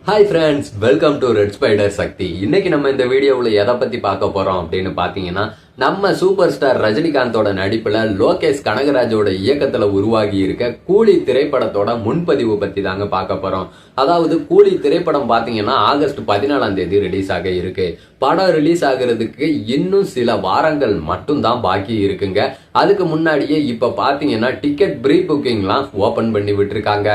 Hi friends, welcome to red spider Shakti. இன்னைக்கு நம்ம இந்த வீடியோவில் எதை பத்தி பார்க்க போறோம் அப்படின்னு பாத்தீங்கன்னா, நம்ம சூப்பர் ஸ்டார் ரஜினிகாந்தோட நடிப்புல லோகேஷ் கனகராஜோட இயக்கத்துல உருவாகி இருக்க கூலி திரைப்படத்தோட முன்பதிவு பத்தி தாங்க பார்க்க போறோம். அதாவது கூலி திரைப்படம் பாத்தீங்கன்னா ஆகஸ்ட் 14ஆம் தேதி ரிலீஸ் ஆக இருக்கு. படம் ரிலீஸ் ஆகுறதுக்கு இன்னும் சில வாரங்கள் மட்டும் தான் பாக்கி இருக்குங்க. அதுக்கு முன்னாடியே இப்ப பாத்தீங்கன்னா டிக்கெட் ப்ரீ புக்கிங்லாம் ஓபன் பண்ணி விட்டுருக்காங்க.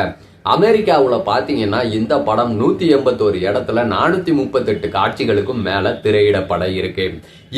அமெரிக்காவுல பாத்தீங்கன்னா இந்த படம் 181 இடத்துல 438 காட்சிகளுக்கும் மேல திரையிடப்பட இருக்கு.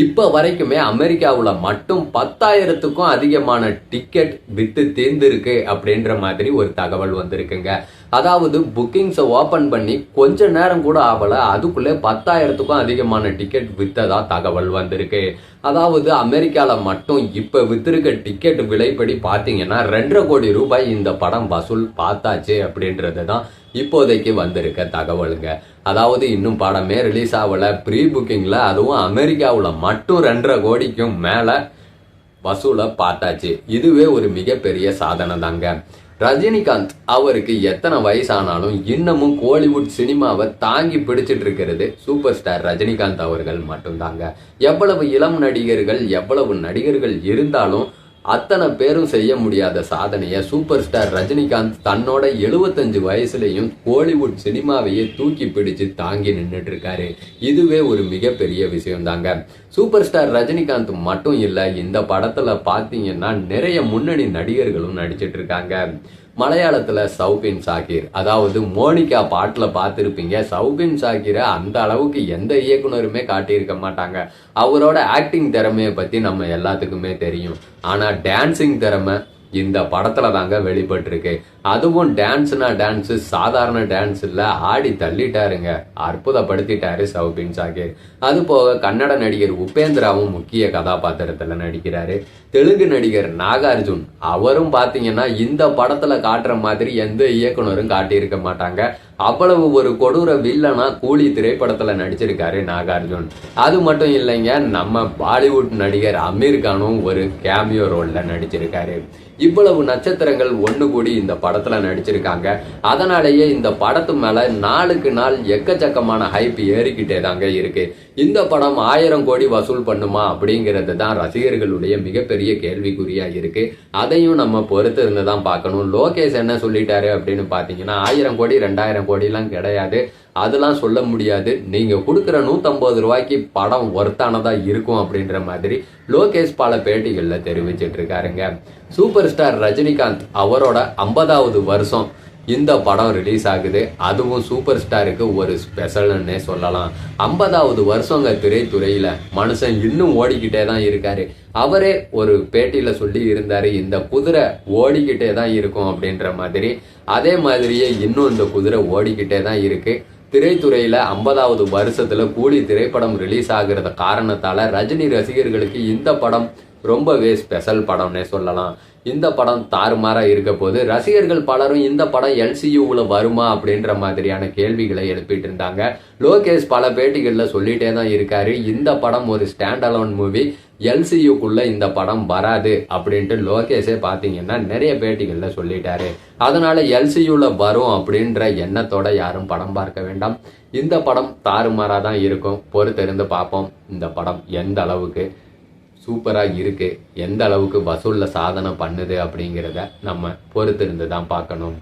இப்ப வரைக்குமே அமெரிக்காவுல மட்டும் 10,000க்கும் அதிகமான டிக்கெட் வித்து தீர்ந்திருக்கு அப்படின்ற மாதிரி ஒரு தகவல் வந்திருக்குங்க. அதாவது புக்கிங்ஸ் ஓபன் பண்ணி கொஞ்ச நேரம் கூட ஆகல, அதுக்குள்ளே 10,000க்கும் அதிகமான டிக்கெட் வித்ததா தகவல் வந்திருக்கு. அதாவது அமெரிக்கால மட்டும் இப்ப வித்திருக்க டிக்கெட் விலைப்படி பாத்தீங்கன்னா 2.5 கோடி ரூபாய் இந்த படம் வசூல் பார்த்தாச்சு அப்படின்றதுதான் இப்போதைக்கு வந்திருக்க தகவலுங்க. அதாவது இன்னும் படமே ரிலீஸ் ஆகல, ப்ரீ புக்கிங்ல அதுவும் அமெரிக்காவுல மட்டும் 2.5 கோடிக்கும் மேல வசூலை பார்த்தாச்சு. இதுவே ஒரு மிகப்பெரிய சாதனை தாங்க. ரஜினிகாந்த் அவருக்கு எத்தனை வயசானாலும் இன்னமும் கோலிவுட் சினிமாவை தாங்கி பிடிச்சிட்டு இருக்கிறது சூப்பர் ஸ்டார் ரஜினிகாந்த் அவர்கள் மட்டும்தாங்க. எவ்வளவு இளம் நடிகர்கள் எவ்வளவு நடிகர்கள் இருந்தாலும் அத்தனை பேரும் செய்ய முடியாத சாதனையை சூப்பர் ஸ்டார் ரஜினிகாந்த் தன்னோட 75 வயசுலயும் கோலிவுட் சினிமாவையே தூக்கி பிடிச்சு தாங்கி நின்றுட்டு இருக்காரு. இதுவே ஒரு மிகப்பெரிய விஷயம் தாங்க. சூப்பர் ஸ்டார் ரஜினிகாந்த் மட்டும் இல்ல, இந்த படத்துல பாத்தீங்கன்னா நிறைய முன்னணி நடிகர்களும் நடிச்சிட்டு இருக்காங்க. மலையாளத்துல சௌபின் ஷாகிர், அதாவது மோனிகா பாட்டுல பார்த்திருப்பீங்க. சௌபின் ஷாகிரை அந்த அளவுக்கு எந்த இயக்குனருமே காட்டியிருக்க மாட்டாங்க. அவரோட ஆக்டிங் திறமையை பத்தி நம்ம எல்லாத்துக்குமே தெரியும். ஆனா டான்சிங் திறமை இந்த படத்துல தாங்க வெளிப்பட்டிருக்கு. அதுவும் டான்ஸ்னா டான்ஸ், சாதாரண டான்ஸ் இல்ல, ஆடி தள்ளிட்டாருங்க, அற்புதப்படுத்திட்டாரு சௌபின் ஷாகிர். அது போக கன்னட நடிகர் உபேந்திராவும் முக்கிய கதாபாத்திரத்துல நடிக்கிறாரு. தெலுங்கு நடிகர் நாகார்ஜுன், அவரும் பாத்தீங்கன்னா இந்த படத்துல காட்டுற மாதிரி எந்த இயக்குனரும் காட்டியிருக்க மாட்டாங்க. அவ்வளவு ஒரு கொடூர வில்லனா கூலி திரைப்படத்துல நடிச்சிருக்காரு நாகார்ஜுன். அது மட்டும் இல்லைங்க, நம்ம பாலிவுட் நடிகர் அமீர் கானும் ஒரு கேமியோ ரோல்ல நடிச்சிருக்காரு. இவ்வளவு நட்சத்திரங்கள் ஒண்ணு கூடி இந்த படத்துல நடிச்சிருக்காங்க. அதனாலேயே இந்த படத்து மேல நாளுக்கு நாள் எக்கச்சக்கமான ஹைப் ஏறிக்கிட்டே தாங்க இருக்கு. இந்த படம் 1000 கோடி வசூல் பண்ணுமா அப்படிங்கிறது தான் ரசிகர்களுடைய மிகப்பெரிய கேள்விக்குறியா இருக்கு. அதையும் நம்ம பொறுத்து இருந்து தான் பார்க்கணும். லோகேஷ் என்ன சொல்லிட்டாரு அப்படின்னு பாத்தீங்கன்னா, 1000 கோடி 2000 கோடி எல்லாம் கிடையாது, அதெல்லாம் சொல்ல முடியாது, நீங்க கொடுக்குற 150 ரூபாய்க்கு படம் ஒர்த்தானதா இருக்கும் அப்படின்ற மாதிரி லோகேஷ் பல பேட்டிகள்ல தெரிவிச்சிட்டு இருக்காருங்க. சூப்பர் ஸ்டார் ரஜினிகாந்த் அவரோட 50வது வருஷம் இந்த படம் ரிலீஸ் ஆகுது. அதுவும் சூப்பர் ஸ்டாருக்கு ஒரு ஸ்பெஷல்னே சொல்லலாம். 50வது வருஷங்க திரைத்துறையில மனுஷன் இன்னும் ஓடிக்கிட்டே தான் இருக்காரு. அவரே ஒரு பேட்டியில சொல்லி இருந்தாரு, இந்த குதிரை ஓடிக்கிட்டே தான் இருக்கும் அப்படின்ற மாதிரி. அதே மாதிரியே இன்னும் இந்த குதிரை ஓடிக்கிட்டே தான் இருக்கு. திரைத்துறையில 50வது வருஷத்துல கூலி திரைப்படம் ரிலீஸ் ஆகுறத காரணத்தால ரஜினி ரசிகர்களுக்கு இந்த படம் ரொம்பவே ஸ்பெஷல் படம்னே சொல்லலாம். இந்த படம் தாறுமாறா இருக்க போது ரசிகர்கள் பலரும் இந்த படம் LCUல வருமா அப்படின்ற மாதிரியான கேள்விகளை எழுப்பிட்டு இருந்தாங்க. லோகேஷ் பல பேட்டிகள்ல சொல்லிட்டே தான் இருக்காரு, இந்த படம் ஒரு ஸ்டாண்ட் அலோன் மூவி, LCUக்குள்ள இந்த படம் வராது அப்படின்ட்டு லோகேஷே பாத்தீங்கன்னா நிறைய பேட்டிகள்ல சொல்லிட்டாரு. அதனால LCUல வரும் அப்படின்ற எண்ணத்தோட யாரும் படம் பார்க்க வேண்டாம். இந்த படம் தாறுமாறா தான் இருக்கும். பொறுத்திருந்து பார்ப்போம் இந்த படம் எந்த அளவுக்கு சூப்பரா இருக்கு, எந்த அளவுக்கு வசூல்ல சாதனை பண்ணுது அப்படிங்கிறத நம்ம பொறுத்திருந்து தான் பார்க்கணும்.